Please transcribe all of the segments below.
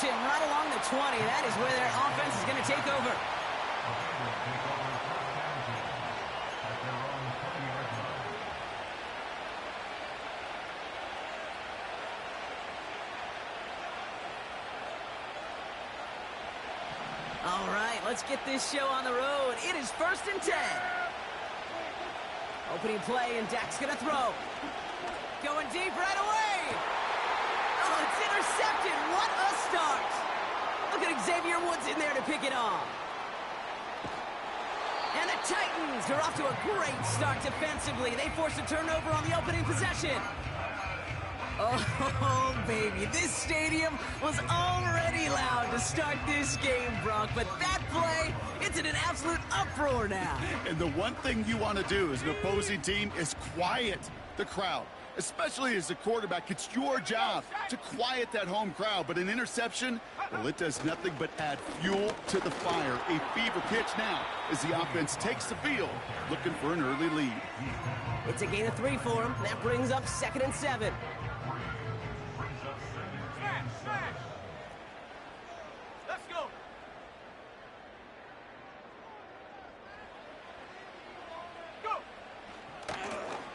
formation right along the 20. That is where their offense is going to take over. All right, let's get this show on the road. It is 1st and 10. Opening play, and Dak's going to throw. Going deep right away. Oh, it's intercepted. What a start. Look at Xavier Woods in there to pick it off. And the Titans are off to a great start defensively. They forced a turnover on the opening possession. Oh, baby, this stadium was already loud to start this game, Brock, but that play, it's in an absolute uproar now. And the one thing you want to do as an opposing team is quiet the crowd, especially as a quarterback. It's your job to quiet that home crowd, but an interception, well, it does nothing but add fuel to the fire. A fever pitch now as the offense takes the field, looking for an early lead. It's a gain of 3 for him. That brings up 2nd and 7. Let's go.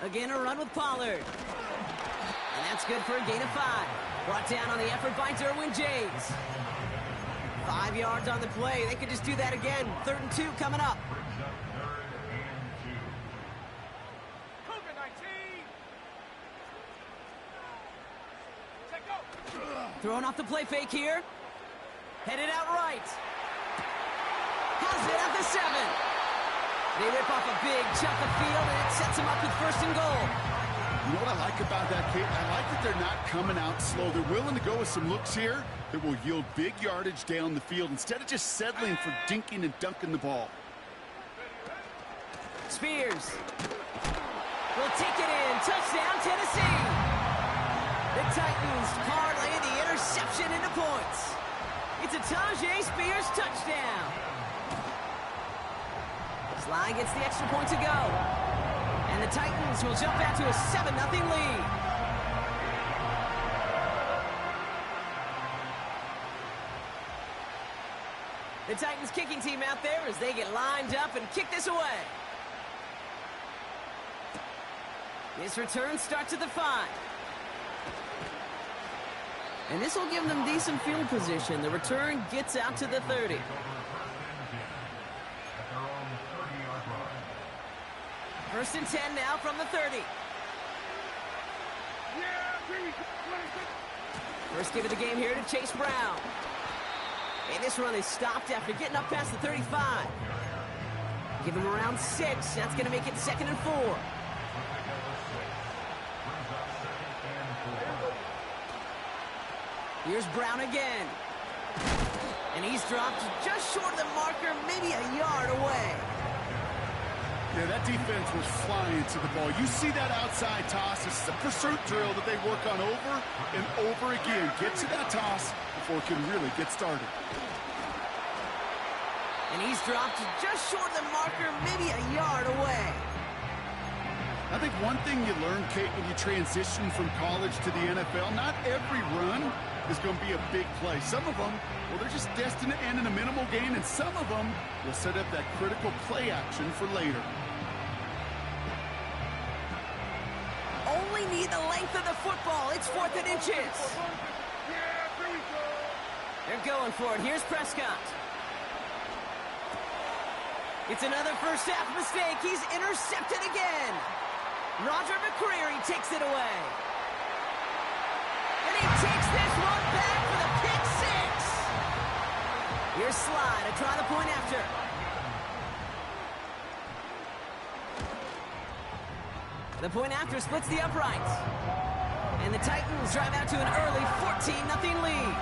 Again, a run with Pollard. And that's good for a gain of 5. Brought down on the effort by Derwin James. 5 yards on the play. They could just do that again. 3rd and 2 coming up. Throwing off the play fake here. Headed out right. Has it at the 7. They rip off a big chunk of field, and it sets them up with 1st and goal. You know what I like about that, Kate? I like that they're not coming out slow. They're willing to go with some looks here that will yield big yardage down the field instead of just settling for dinking and dunking the ball. Spears will take it in. Touchdown, Tennessee. The Titans parlay the interception into points. It's a Tajay Spears touchdown. Sly gets the extra point to go. And the Titans will jump out to a 7-0 lead. The Titans kicking team out there as they get lined up and kick this away. This return starts at the 5. And this will give them decent field position. The return gets out to the 30. First and 10 now from the 30. First give of the game here to Chase Brown. And this run is stopped after getting up past the 35. Give him around 6. That's going to make it 2nd and 4. Here's Brown again. And he's dropped just short of the marker, maybe a yard away. Yeah, that defense was flying to the ball. You see that outside toss. This is a pursuit drill that they work on over and over again. Get to that toss before it can really get started. And he's dropped just short of the marker, maybe a yard away. I think one thing you learn, Kate, when you transition from college to the NFL, not every run is going to be a big play. Some of them, well, they're just destined to end in a minimal gain, and some of them will set up that critical play action for later. Only need the length of the football. It's 4th and inches. They're going for it. Here's Prescott. It's another first half mistake. He's intercepted again. Roger McCreary takes it away. And he takes this one back for the pick 6. Here's Sly to try the point after. The point after splits the uprights. And the Titans drive out to an early 14-0 lead.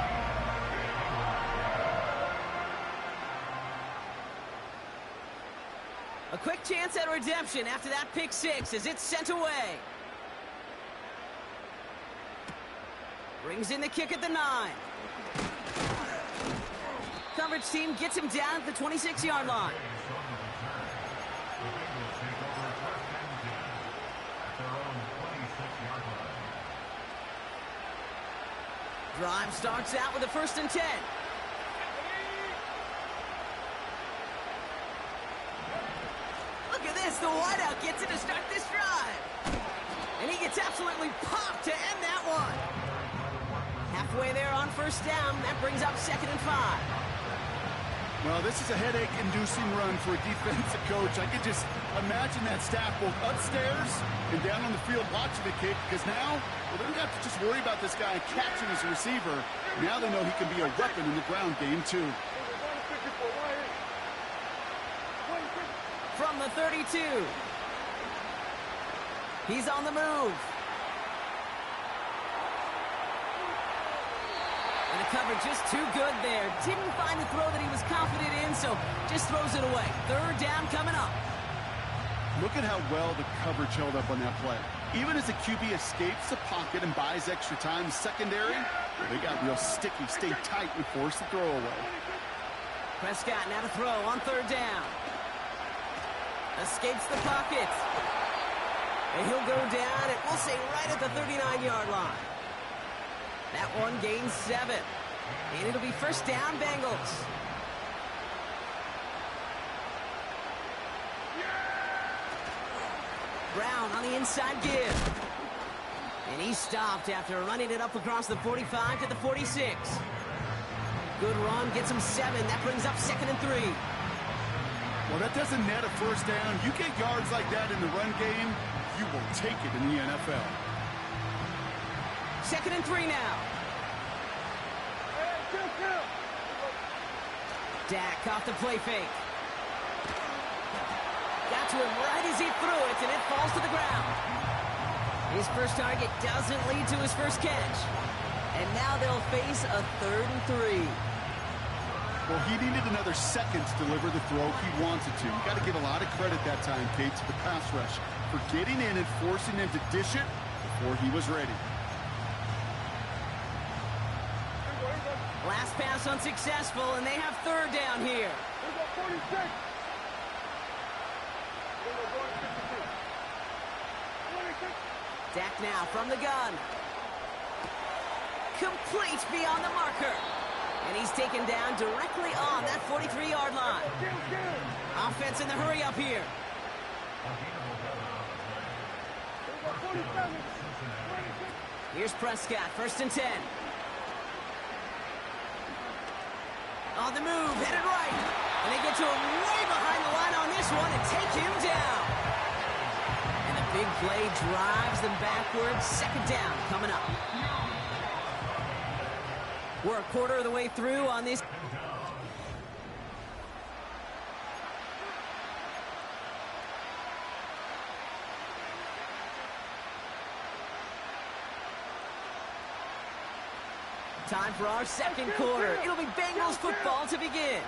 A quick chance at redemption after that pick 6 as it's sent away. Brings in the kick at the 9. Coverage team gets him down at the 26-yard line. Drive starts out with a 1st and 10. Look at this. The wideout gets it to start this drive. And he gets absolutely popped to end that one. Halfway there on 1st down. That brings up 2nd and 5. Well, this is a headache-inducing run for a defensive coach. I could just imagine that staff both upstairs and down on the field watching the kick, because now, well, they don't have to just worry about this guy catching as a receiver. Now they know he can be a weapon in the ground game, too. From the 32. He's on the move. And the coverage just too good there. Didn't find the throw that he was confident in, so just throws it away. 3rd down coming up. Look at how well the coverage held up on that play. Even as the QB escapes the pocket and buys extra time, secondary, well, they got real sticky, stayed tight, and forced the throw away. Prescott now to throw on 3rd down. Escapes the pocket. And he'll go down, and we'll say right at the 39-yard line. That one gains 7. And it'll be 1st down, Bengals. Brown on the inside give. And he stopped after running it up across the 45 to the 46. Good run, gets him 7. That brings up 2nd and 3. Well, that doesn't net a 1st down. You get yards like that in the run game, you will take it in the NFL. 2nd and 3 now. Dak off the play fake. Got to him right as he threw it, and it falls to the ground. His first target doesn't lead to his first catch. And now they'll face a 3rd and 3. Well, he needed another second to deliver the throw he wanted to. You got to give a lot of credit that time, Kate, to the pass rush for getting in and forcing him to dish it before he was ready. Last pass unsuccessful, and they have 3rd down here. Dak now from the gun. Complete beyond the marker. And he's taken down directly on that 43-yard line. Offense in the hurry up here. Here's Prescott, 1st and 10. On the move, headed right. And they get to him way behind the line on this one and take him down. And the big play drives them backwards. 2nd down coming up. We're a quarter of the way through on this. Time for our 2nd quarter. It'll be Bengals football to begin.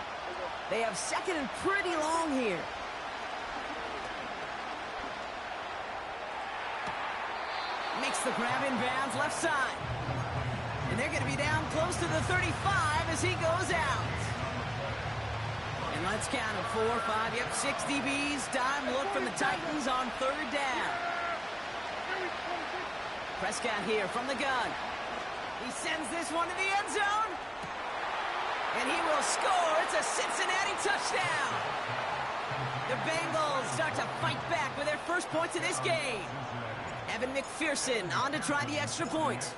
They have 2nd and pretty long here. Makes the grab in bounds left side. And they're going to be down close to the 35 as he goes out. And let's count them. 4, 5, yep, 6 DBs. Dime look from the Titans on 3rd down. Prescott here from the gun. He sends this one to the end zone. And he will score. It's a Cincinnati touchdown. The Bengals start to fight back with their first points of this game. Evan McPherson on to try the extra point.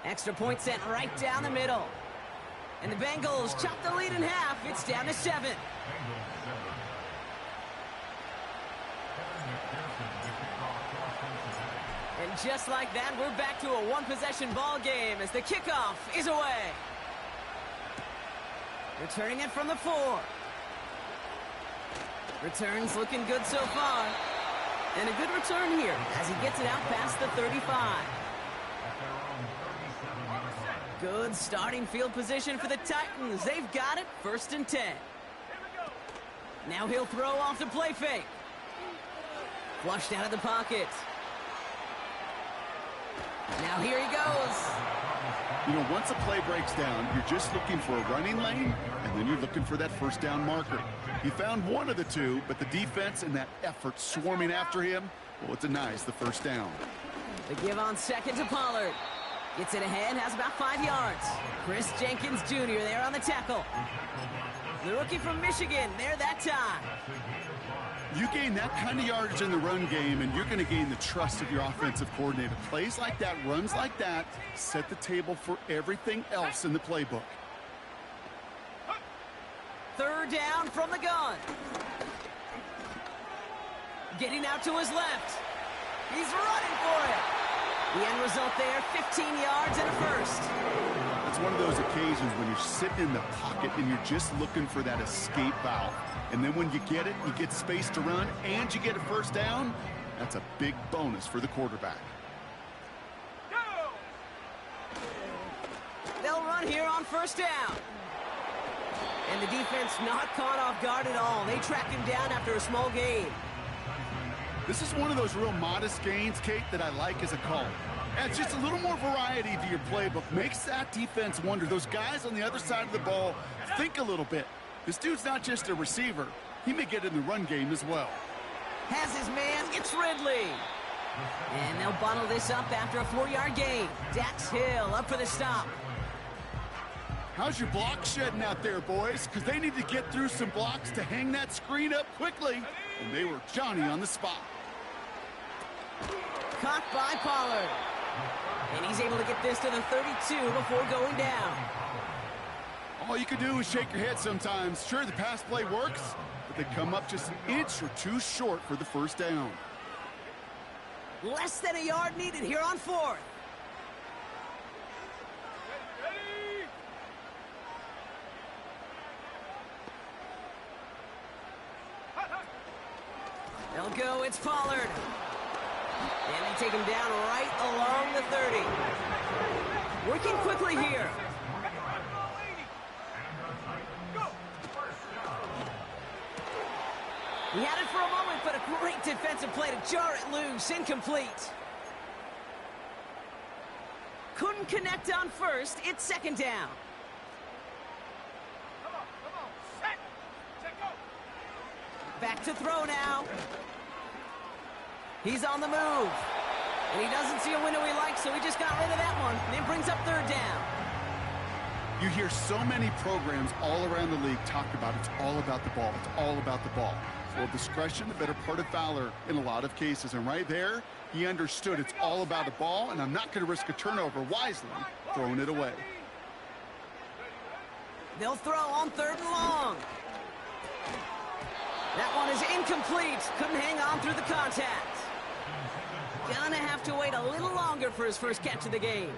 Extra point sent right down the middle. And the Bengals chop the lead in half. It's down to 7. And just like that, we're back to a one-possession ball game as the kickoff is away. Returning it from the 4. Returns looking good so far. And a good return here as he gets it out past the 35. Good starting field position for the Titans. They've got it, 1st and 10. Now he'll throw off the play fake. Flushed out of the pocket. Now here he goes. You know, once a play breaks down, you're just looking for a running lane, and then you're looking for that 1st down marker. He found one of the two, but the defense and that effort swarming after him, well, it denies the 1st down. The give on second to Pollard. Gets it ahead, has about 5 yards. Chris Jenkins Jr. there on the tackle. The rookie from Michigan there that time. You gain that kind of yardage in the run game, and you're going to gain the trust of your offensive coordinator. Plays like that, runs like that, set the table for everything else in the playbook. Third down from the gun. Getting out to his left. He's running for it. The end result there, 15 yards and a first. It's one of those occasions when you're sitting in the pocket and you're just looking for that escape valve. And then when you get it, you get space to run, and you get a first down. That's a big bonus for the quarterback. They'll run here on first down. And the defense not caught off guard at all. They track him down after a small gain. This is one of those real modest gains, Kate, that I like as a call. Adds just a little more variety to your playbook. Makes that defense wonder. Those guys on the other side of the ball think a little bit. This dude's not just a receiver. He may get in the run game as well. Has his man. It's Ridley. And they'll bottle this up after a 4-yard gain. Dax Hill up for the stop. How's your block shedding out there, boys? Because they need to get through some blocks to hang that screen up quickly. And they were Johnny on the spot. Caught by Pollard. And he's able to get this to the 32 before going down. All you can do is shake your head sometimes. Sure, the pass play works, but they come up just an inch or two short for the first down. Less than a yard needed here on fourth. They'll go, it's Pollard. And they take him down right along the 30. Working quickly here. He had it for a moment, but a great defensive play to jar it loose. Incomplete. Couldn't connect on first. It's second down. Come on. Set, go. Back to throw now. He's on the move. And he doesn't see a window he likes, so he just got rid of that one. And it brings up third down. You hear so many programs all around the league talk about it's all about the ball. It's all about the ball. Well, discretion, the better part of valor in a lot of cases. And right there, he understood it's all about the ball, and I'm not going to risk a turnover wisely, throwing it away. They'll throw on third and long. That one is incomplete. Couldn't hang on through the contact. Gonna have to wait a little longer for his first catch of the game.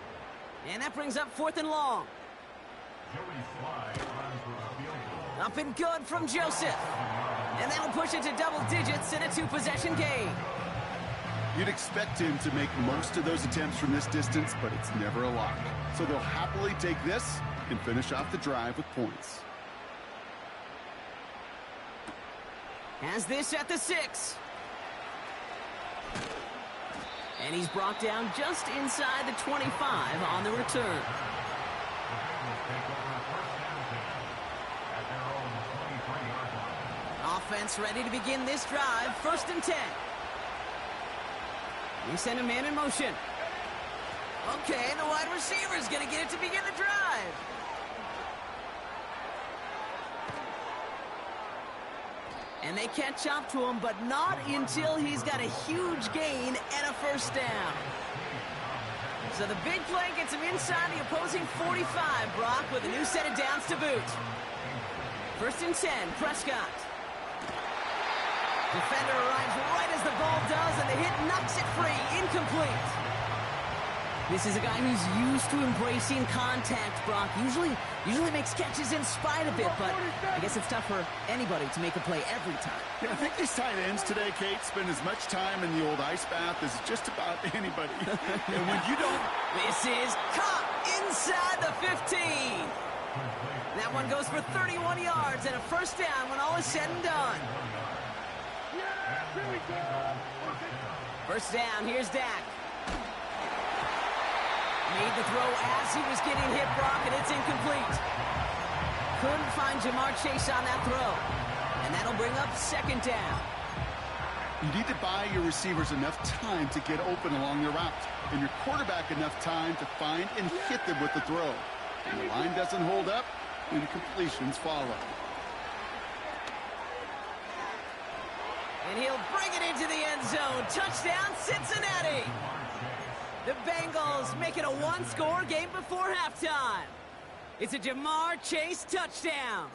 And that brings up fourth and long. Up and good from Joseph. And that'll push it to double digits in a 2-possession game. You'd expect him to make most of those attempts from this distance, but it's never a lock. So they'll happily take this and finish off the drive with points. Has this at the 6. And he's brought down just inside the 25 on the return. Offense ready to begin this drive. First and 10. We send a man in motion. Okay, the wide receiver's going to get it to begin the drive. And they catch up to him, but not until he's got a huge gain and a first down. So the big play gets him inside the opposing 45, Brock, with a new set of downs to boot. First and 10, Prescott. Defender arrives right as the ball does, and the hit knocks it free. Incomplete. This is a guy who's used to embracing contact, Brock. Usually makes catches in spite of it, but I guess it's tough for anybody to make a play every time. Yeah, I think these tight ends today, Kate, spend as much time in the old ice bath as just about anybody. And when you don't... This is caught inside the 15. That one goes for 31 yards and a first down when all is said and done. First down, here's Dak. Made the throw as he was getting hit, Brock, and it's incomplete. Couldn't find Jamar Chase on that throw. And that'll bring up second down. You need to buy your receivers enough time to get open along their route. and your quarterback enough time to find and hit them with the throw. When the line doesn't hold up, incompletions follow. And he'll bring it into the end zone. Touchdown, Cincinnati. The Bengals make it a one-score game before halftime. It's a Jamar Chase touchdown.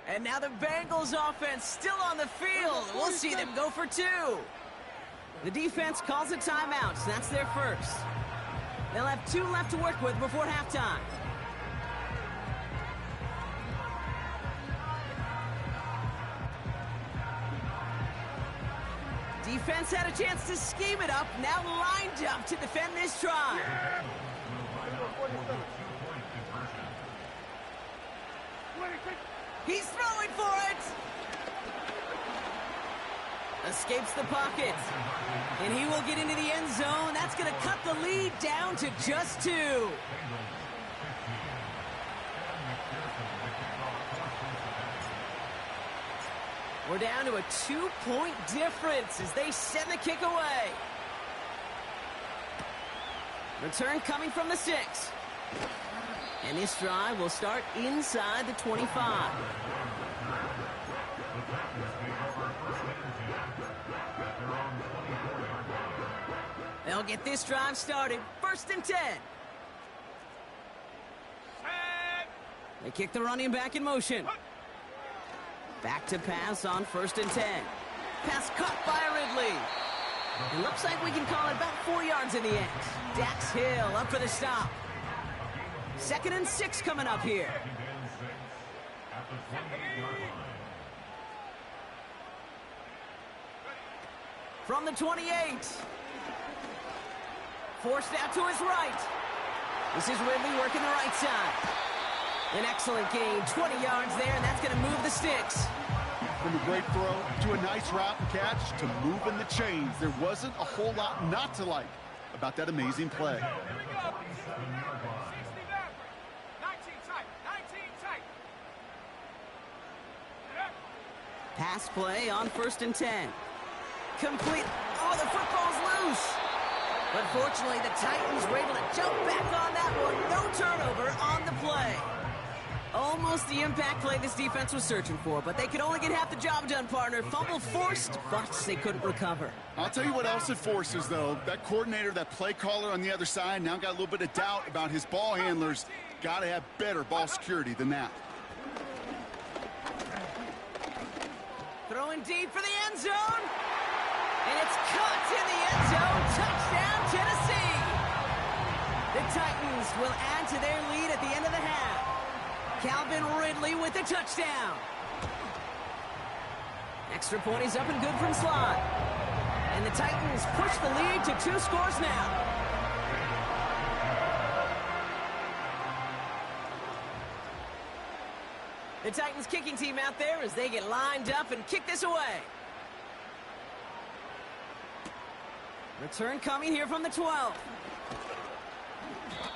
And now the Bengals offense still on the field. We'll see them go for two. The defense calls a timeout, so that's their first. They'll have 2 left to work with before halftime. Defense had a chance to scheme it up, now lined up to defend this drive. He's throwing for it. Escapes the pocket. And he will get into the end zone. That's going to cut the lead down to just 2. We're down to a 2-point difference as they send the kick away. Return coming from the 6. And this drive will start inside the 25. They'll get this drive started. 1st and 10. They kick the running back in motion. Back to pass on 1st and 10. Pass caught by Ridley. It looks like we can call it about 4 yards in the end. Dax Hill up for the stop. 2nd and 6 coming up here. From the 28. Forced out to his right. This is Ridley working the right side. An excellent gain, 20 yards there, and that's going to move the sticks. From a great throw to a nice route and catch to moving the chains, there wasn't a whole lot not to like about that amazing play. Pass play on 1st and 10. Complete. Oh, the football's loose. But fortunately, the Titans were able to jump back on that one. No turnover on the play. Almost the impact play this defense was searching for, but they could only get half the job done, partner. Fumble forced, but they couldn't recover. I'll tell you what else it forces, though. That coordinator, that play caller on the other side, now got a little bit of doubt about his ball handlers. Got to have better ball security than that. Throwing deep for the end zone. And it's caught in the end zone. Touchdown, Tennessee. The Titans will add to their lead at the end of the half. Calvin Ridley with the touchdown. Extra point is up and good from slot. And the Titans push the lead to 2 scores now. The Titans kicking team out there as they get lined up and kick this away. Return coming here from the 12.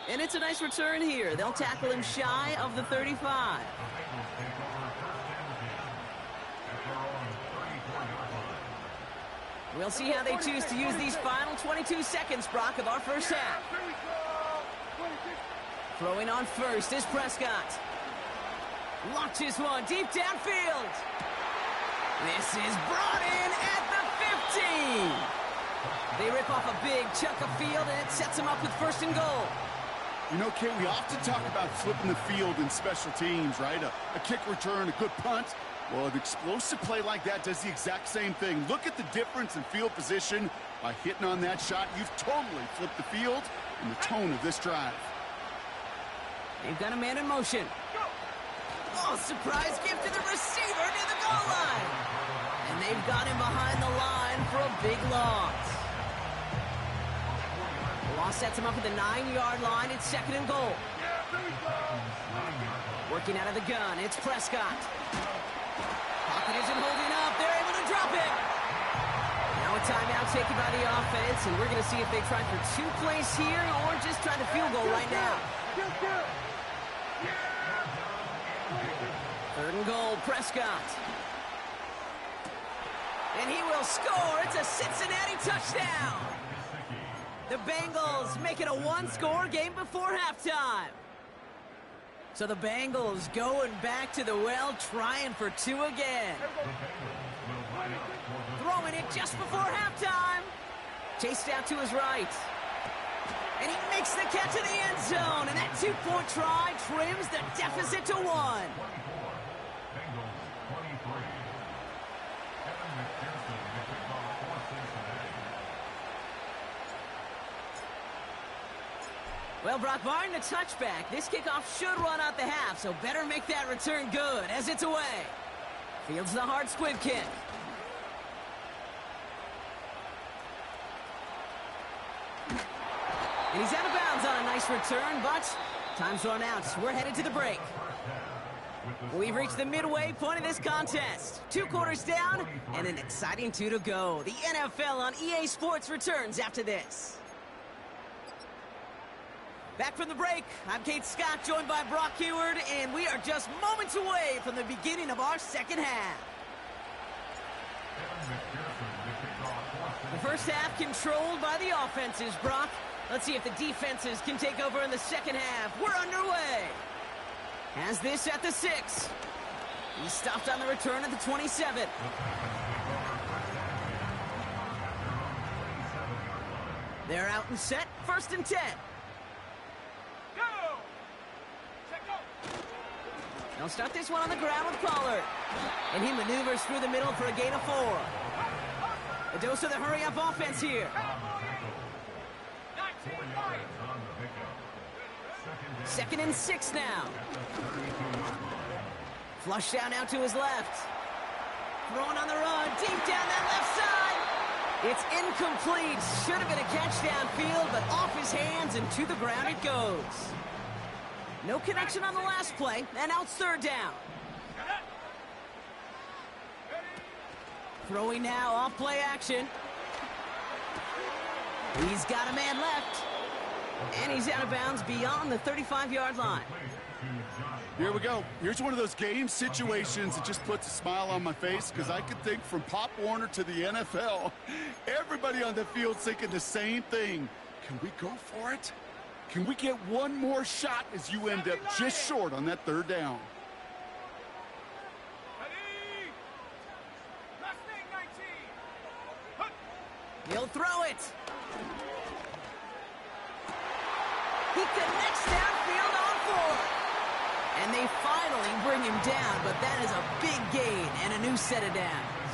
And it's a nice return here. They'll tackle him shy of the 35. We'll see how they choose to use these final 22 seconds, Brock, of our first half. Throwing on first is Prescott. Launches one deep downfield. This is brought in at the 15. They rip off a big chunk of field, and it sets them up with 1st and goal. You know, Kate, we often talk about flipping the field in special teams, right? A kick return, a good punt. Well, an explosive play like that does the exact same thing. Look at the difference in field position. By hitting on that shot, you've totally flipped the field and the tone of this drive. They've got a man in motion. Oh, surprise gift to the receiver near the goal line. And they've got him behind the line for a big loss. The loss sets him up at the 9-yard line. It's 2nd and goal. Working out of the gun, it's Prescott. Pocket isn't holding up. They're able to drop it. Now a timeout taken by the offense, and we're going to see if they try for 2 plays here or just try to field goal right now. Third and goal, Prescott. And he will score. It's a Cincinnati touchdown. The Bengals make it a one-score game before halftime. So the Bengals going back to the well, trying for two again. Throwing it just before halftime. Chased out to his right. And he makes the catch in the end zone. And that two-point try trims the deficit to 1. Well, Brock, barring the touchback, this kickoff should run out the half, so better make that return good as it's away. Fields the hard squib kick. And he's out of bounds on a nice return, but time's run out. We're headed to the break. We've reached the midway point of this contest. 2 quarters down and an exciting 2 to go. The NFL on EA Sports returns after this. Back from the break, I'm Kate Scott, joined by Brock Heward, and we are just moments away from the beginning of our second half. The first half controlled by the offenses, Brock. Let's see if the defenses can take over in the second half. We're underway. Has this at the 6. He's stopped on the return at the 27. They're out and set, 1st and 10. They'll start this one on the ground with Pollard. And he maneuvers through the middle for a gain of 4. A dose of the hurry-up offense here. 2nd and 6 now. Flush down out to his left. Throwing on the run, deep down that left side. It's incomplete. Should have been a catch downfield, but off his hands and to the ground it goes. No connection on the last play, and now it's 3rd down. Throwing now, off play action. He's got a man left. And he's out of bounds beyond the 35-yard line. Here we go. Here's one of those game situations that just puts a smile on my face, because I could think from Pop Warner to the NFL, everybody on the field thinking the same thing. Can we go for it? Can we get one more shot as you end up just short on that 3rd down? He'll throw it. He connects downfield on 4. And they finally bring him down, but that is a big gain and a new set of downs.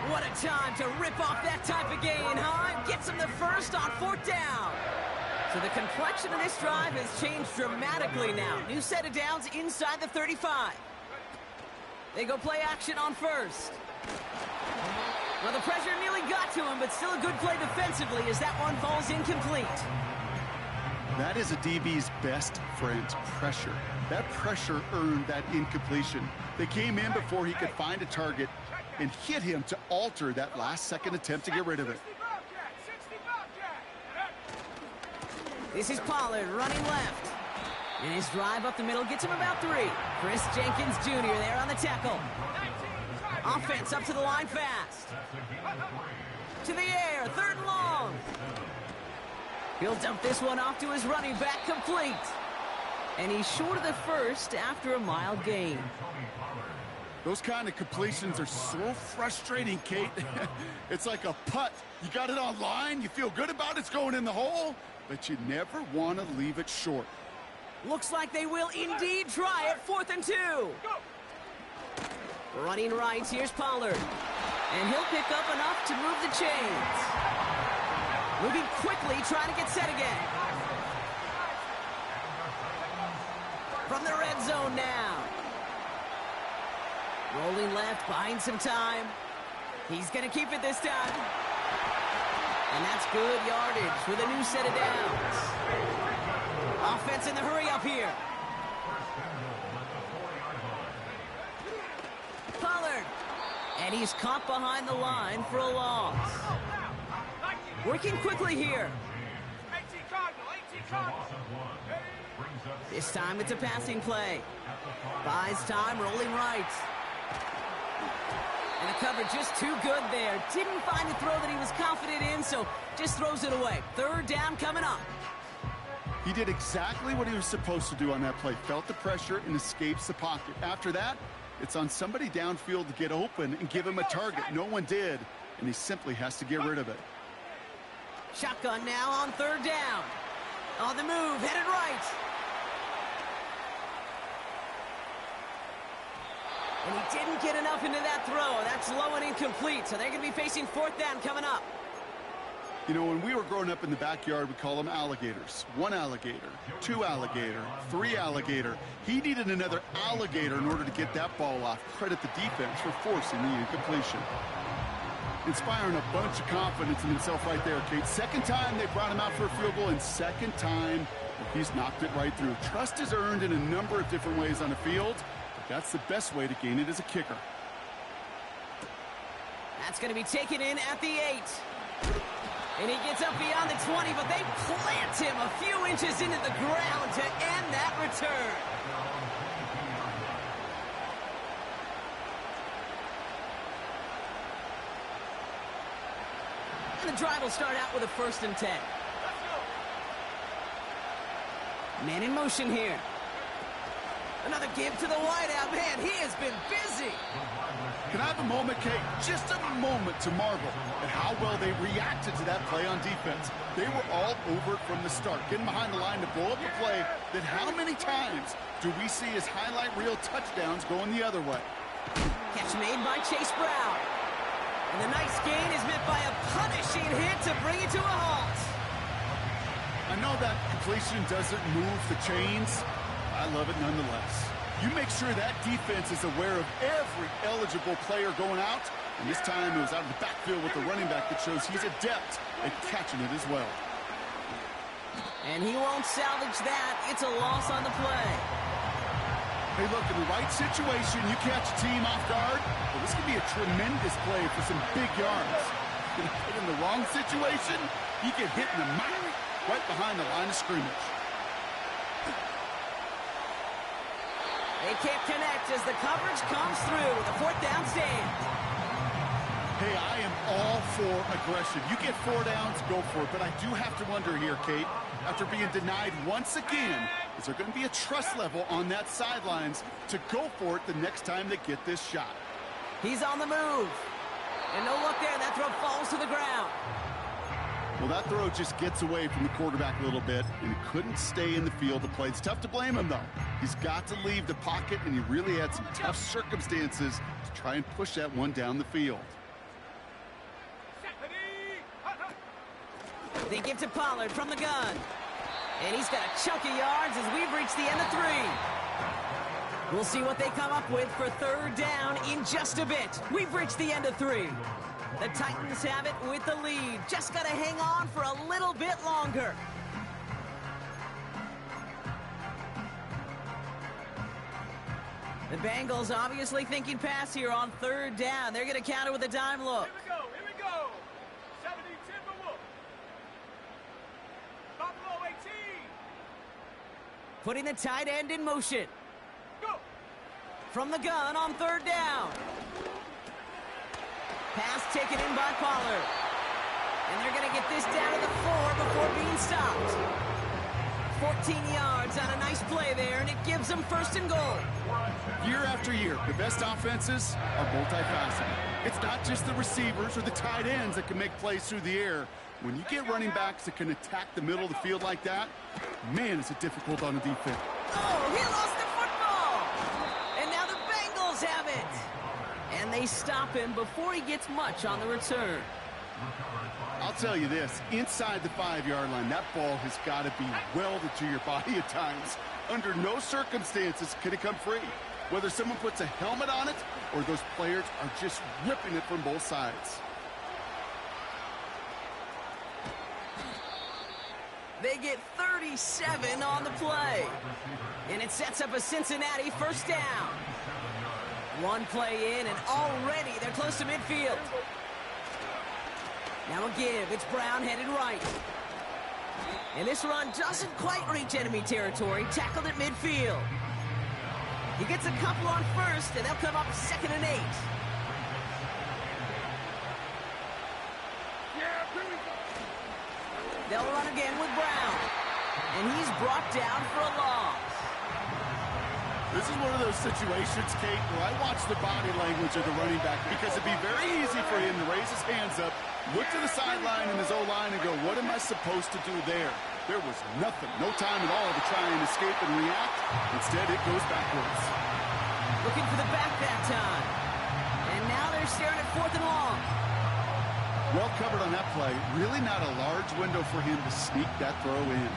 What a time to rip off that type of gain, huh? Gets him the first on 4th down. So the complexion of this drive has changed dramatically now. New set of downs inside the 35. They go play action on 1st. Well, the pressure nearly got to him, but still a good play defensively as that one falls incomplete. That is a DB's best friend, pressure. That pressure earned that incompletion. They came in before he could find a target and hit him to alter that last-second attempt to get rid of it. This is Pollard running left. And his drive up the middle gets him about 3. Chris Jenkins Jr. there on the tackle. Offense up to the line fast. To the air, 3rd and long. He'll dump this one off to his running back, complete. And he's short of the first after a mild gain. Those kind of completions are so frustrating, Kate. It's like a putt. You got it on line, you feel good about it's going in the hole, but you never want to leave it short. Looks like they will indeed try it, 4th and 2. Running right, here's Pollard. And he'll pick up enough to move the chains. Moving quickly, trying to get set again. From the red zone now. Rolling left, buying some time. He's going to keep it this time. And that's good yardage with a new set of downs. Offense in the hurry up here. Pollard. And he's caught behind the line for a loss. Working quickly here. This time it's a passing play. Buys time, rolling right. And the cover just too good there. Didn't find a throw that he was confident in, so just throws it away. Third down coming up. He did exactly what he was supposed to do on that play. Felt the pressure and escapes the pocket. After that, it's on somebody downfield to get open and give him a target. No one did, and he simply has to get rid of it. Shotgun now on third down. On the move, headed right. And he didn't get enough into that throw. That's low and incomplete, so they're going to be facing fourth down coming up. You know, when we were growing up in the backyard, we call them alligators. One alligator, two alligator, three alligator. He needed another alligator in order to get that ball off. Credit the defense for forcing the incompletion. Inspiring a bunch of confidence in himself right there, Kate. Second time they brought him out for a field goal, and second time he's knocked it right through. Trust is earned in a number of different ways on the field, but that's the best way to gain it as a kicker. That's going to be taken in at the 8. And he gets up beyond the 20, but they plant him a few inches into the ground to end that return. And the drive will start out with a 1st and 10. Man in motion here. Another give to the wideout. Man, he has been busy. Can I have a moment, Kate? Just a moment to marvel at how well they reacted to that play on defense. They were all over it from the start, getting behind the line to blow up a play that how many times do we see as highlight reel touchdowns going the other way? Catch made by Chase Brown. And the nice gain is met by a punishing hit to bring it to a halt. I know that completion doesn't move the chains. I love it nonetheless. You make sure that defense is aware of every eligible player going out. And this time it was out of the backfield with the running back that shows he's adept at catching it as well. And he won't salvage that. It's a loss on the play. Hey, look, in the right situation, you catch a team off guard. Well, this could be a tremendous play for some big yards. In the wrong situation, you get hit in the mouth right behind the line of scrimmage. They can't connect as the coverage comes through. The 4th down stand. Hey, I am all for aggression. You get 4 downs, go for it. But I do have to wonder here, Kate, after being denied once again, is there going to be a trust level on that sidelines to go for it the next time they get this shot? He's on the move. And no look there. That throw falls to the ground. Well, that throw just gets away from the quarterback a little bit, and he couldn't stay in the field to play. It's tough to blame him, though. He's got to leave the pocket, and he really had some tough circumstances to try and push that one down the field. They give to Pollard from the gun. And he's got a chunk of yards as we've reached the end of 3. We'll see what they come up with for 3rd down in just a bit. We've reached the end of 3. The Titans have it with the lead. Just got to hang on for a little bit longer. The Bengals obviously thinking pass here on 3rd down. They're going to counter with a dime look. Here we go. 70 Timberwolves. Buffalo 18. Putting the tight end in motion. Go. From the gun on 3rd down. Pass taken in by Pollard. And they're going to get this down to the 4 before being stopped. 14 yards on a nice play there, and it gives them 1st and goal. Year after year, the best offenses are multifaceted. It's not just the receivers or the tight ends that can make plays through the air. When you get running backs that can attack the middle of the field like that, man, is it difficult on the defense. Oh, he lost the football! And now the Bengals have it! And they stop him before he gets much on the return. I'll tell you this, inside the 5-yard line, that ball has got to be welded to your body at times. Under no circumstances can it come free. Whether someone puts a helmet on it or those players are just ripping it from both sides. They get 37 on the play. And it sets up a Cincinnati 1st down. One play in, and already they're close to midfield. Now a give. It's Brown headed right. And this run doesn't quite reach enemy territory, tackled at midfield. He gets a couple on first, and they'll come up 2nd and 8. They'll run again with Brown. And he's brought down for a loss. This is one of those situations, Kate, where I watch the body language of the running back because it'd be very easy for him to raise his hands up, look to the sideline in his O-line and go, what am I supposed to do there? There was nothing, no time at all to try and escape and react. Instead, it goes backwards. Looking for the back that time. And now they're staring at 4th and long. Well covered on that play. Really not a large window for him to sneak that throw in.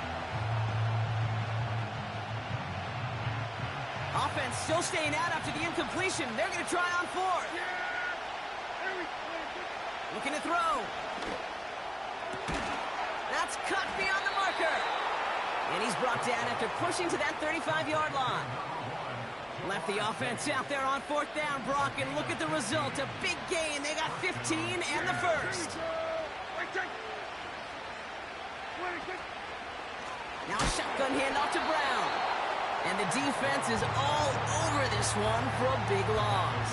Offense still staying out after the incompletion. They're going to try on 4th. Looking to throw. That's cut beyond the marker. And he's brought down after pushing to that 35-yard line. Left the offense out there on 4th down, Brock, and look at the result. A big gain. They got 15 and the first. Now a shotgun handoff to Brown. And the defense is all over this one for a big loss.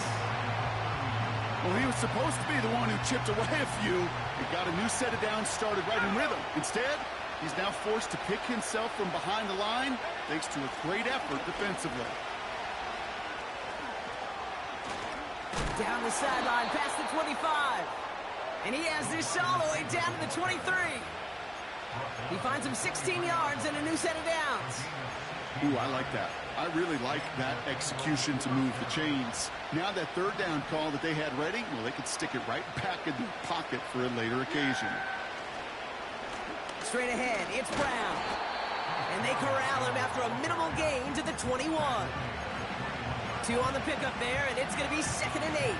Well, he was supposed to be the one who chipped away a few and got a new set of downs started right in rhythm. Instead, he's now forced to pick himself from behind the line thanks to a great effort defensively. Down the sideline, past the 25. And he has this all the way down to the 23. He finds him 16 yards and a new set of downs. Ooh, I like that. I really like that execution to move the chains. Now that 3rd down call that they had ready, well, they could stick it right back in the pocket for a later occasion. Straight ahead, it's Brown. And they corral him after a minimal gain to the 21. 2 on the pickup there, and it's going to be 2nd and 8.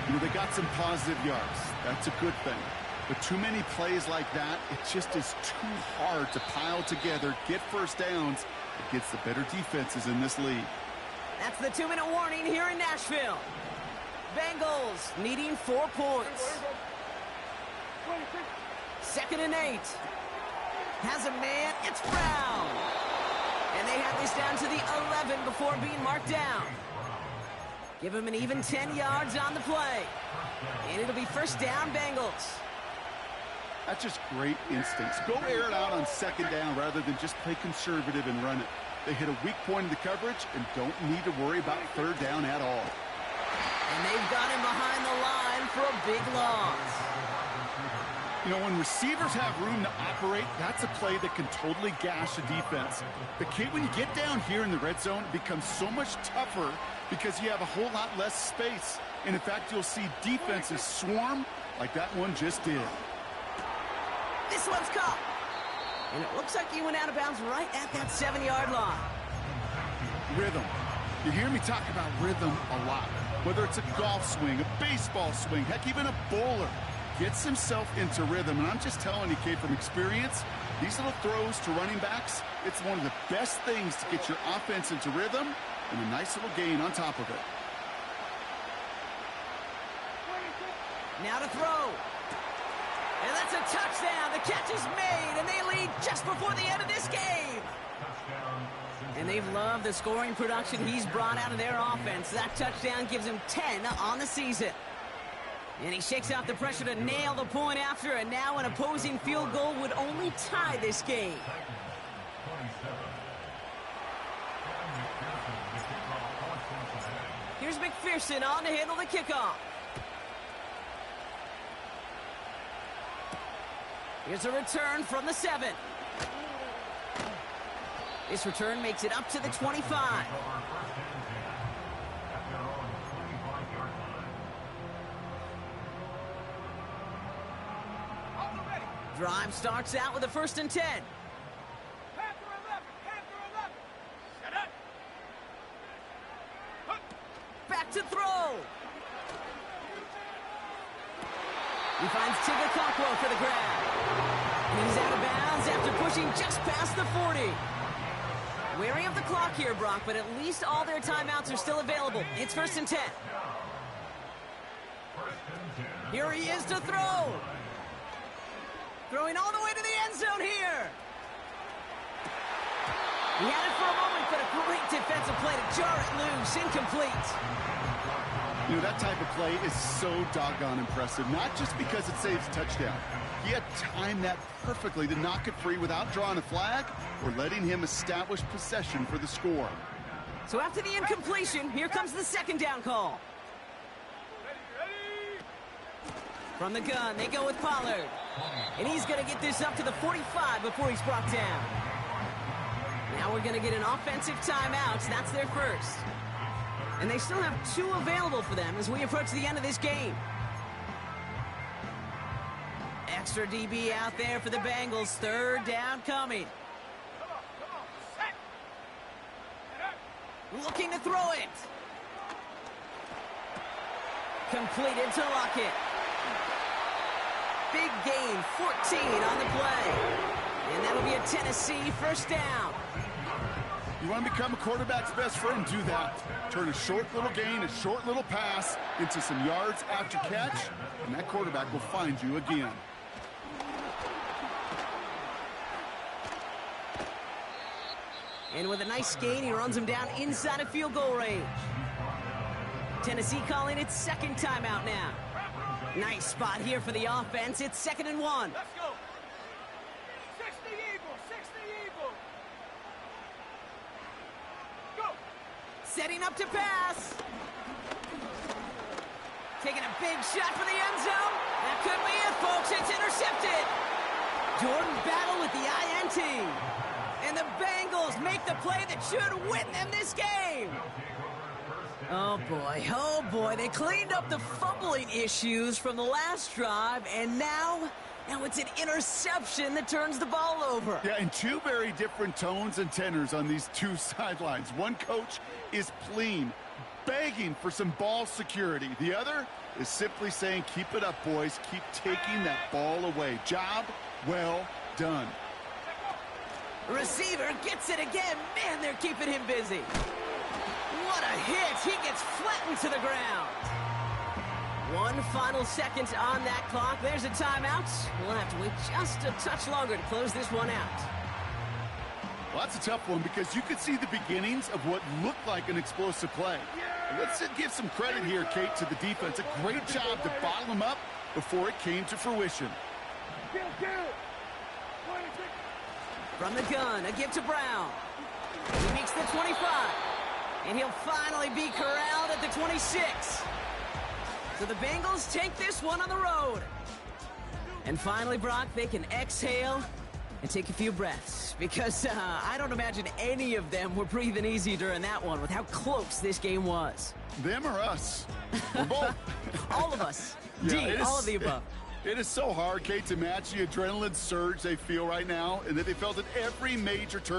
You know, they got some positive yards. That's a good thing. But too many plays like that, it just is too hard to pile together, get first downs against the better defenses in this league. That's the 2-minute warning here in Nashville. Bengals needing 4 points. 2nd and 8. Has a man. It's Brown. And they have this down to the 11 before being marked down. Give him an even 10 yards on the play. And it'll be 1st down, Bengals. That's just great instincts. Go air it out on 2nd down rather than just play conservative and run it. They hit a weak point in the coverage and don't need to worry about 3rd down at all. And they've got him behind the line for a big loss. You know, when receivers have room to operate, that's a play that can totally gash a defense. But, Kate, when you get down here in the red zone, it becomes so much tougher because you have a whole lot less space. And, in fact, you'll see defenses swarm like that one just did. This one's caught. And it looks like he went out of bounds right at that 7-yard line. Rhythm. You hear me talk about rhythm a lot. Whether it's a golf swing, a baseball swing, heck, even a bowler gets himself into rhythm. And I'm just telling you, Kate, from experience, these little throws to running backs, it's one of the best things to get your offense into rhythm and a nice little gain on top of it. Now to throw. And that's a touchdown. The catch is made, and they lead just before the end of this game. And they've loved the scoring production he's brought out of their offense. That touchdown gives him 10 on the season. And he shakes out the pressure to nail the point after, and now an opposing field goal would only tie this game. Here's McPherson on to handle the kickoff. Here's a return from the 7. This return makes it up to the 25. Drive starts out with a 1st and 10. Back to throw. He finds Tigakakwo for the grab. And he's out of bounds after pushing just past the 40. Wary of the clock here, Brock, but at least all their timeouts are still available. It's 1st and 10. Here he is to throw. Throwing all the way to the end zone here. He had it for a moment, but a great defensive play to jar it loose. Incomplete. You know, that type of play is so doggone impressive, not just because it saves a touchdown. He had timed that perfectly to knock it free without drawing a flag or letting him establish possession for the score. So after the incompletion, here comes the second down call. From the gun, they go with Pollard. And he's going to get this up to the 45 before he's brought down. Now we're going to get an offensive timeout. That's their first. And they still have 2 available for them as we approach the end of this game. Extra DB out there for the Bengals. Third down coming. Looking to throw it. Completed to Lockett. Big gain, 14 on the play. And that'll be a Tennessee first down. You want to become a quarterback's best friend? Do that. Turn a short little gain, a short little pass into some yards after catch, and that quarterback will find you again. And with a nice gain, he runs him down inside of field goal range. Tennessee calling it second timeout now. Nice spot here for the offense. It's 2nd and 1. Let's go. 60 Eagles, 60 Eagles. Go. Setting up to pass. Taking a big shot for the end zone. That could be it, folks. It's intercepted. Jordan Battle with the INT. And the Bengals make the play that should win them this game. Oh, boy. They cleaned up the fumbling issues from the last drive, and now it's an interception that turns the ball over. Yeah, and 2 very different tones and tenors on these 2 sidelines. One coach is pleading, begging for some ball security. The other is simply saying, keep it up, boys. Keep taking that ball away. Job well done. Receiver gets it again. Man, they're keeping him busy. What a hit. He gets flattened to the ground. 1 final second on that clock. There's a timeout. We'll have to wait just a touch longer to close this one out. Well, that's a tough one because you could see the beginnings of what looked like an explosive play. Let's give some credit here, Kate, to the defense. A great job to bottle them up before it came to fruition. From the gun, a give to Brown. He makes the 25. And he'll finally be corralled at the 26. So the Bengals take this one on the road. And finally, Brock, they can exhale and take a few breaths. Because I don't imagine any of them were breathing easy during that one with how close this game was. Them or us? We're both. All of us. Yeah, all of the above. It is so hard, Kate, to match the adrenaline surge they feel right now and that they felt at every major turn